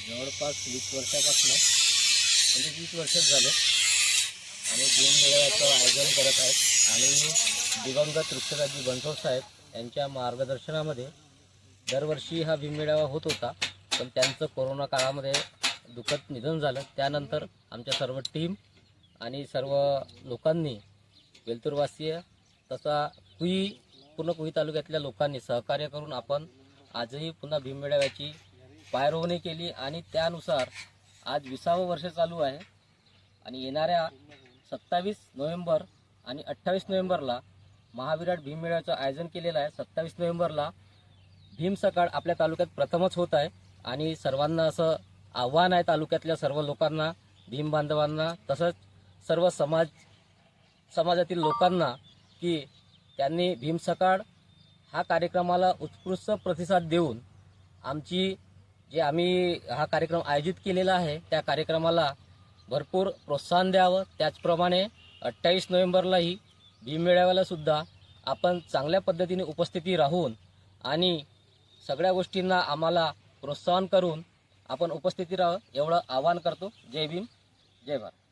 जवळपास 20 वर्षापासून म्हणजे 20 वर्षच झाले आणि भीममेळाव्याचं आयोजन करत आहेत आणि दिवंगत वृक्षराजी बनसोड साहेब यांच्या मार्गदर्शनामध्ये दरवर्षी हा भीममेळावा होत होता. पण त्यांचं कोरोना काळामध्ये दुःखद निधन झालं. त्यानंतर आमच्या सर्व टीम आणि सर्व लोकांनी, वेलतूरवासीय तसा पूर्ण कुई तालुक्यातल्या लोकांनी सहकार्य करून आपण आजही पुन्हा भीममेळाव्याची पायरोवणी केली आणि त्यानुसार आज 20वं वर्ष चालू आहे आणि येणाऱ्या 27 नोव्हेंबर आणि 28 नोव्हेंबरला महाविराट भीममेळाव्याचं आयोजन केलेलं आहे. 27 नोव्हेंबरला भीम सकाळ आपल्या तालुक्यात प्रथमच होत आहे आणि सर्वांना असं आव्हान आहे तालुक्यातल्या सर्व लोकांना, भीम बांधवांना, तसंच सर्व समाजातील लोकांना की त्यांनी भीम सकाळ हा कार्यक्रमाला उत्कृष्ट प्रतिसाद देऊन आम्ही हा कार्यक्रम आयोजित केलेला आहे त्या कार्यक्रमाला भरपूर प्रोत्साहन द्यावं. त्याचप्रमाणे 28 नोव्हेंबरलाही भीममेळाव्याला सुद्धा आपण चांगल्या पद्धतीने उपस्थिती राहून आणि सगळ्या गोष्टींना आम्हाला प्रोत्साहन करून आपण उपस्थिती राहावं एवढं आवाहन करतो. जय भीम, जय भारत.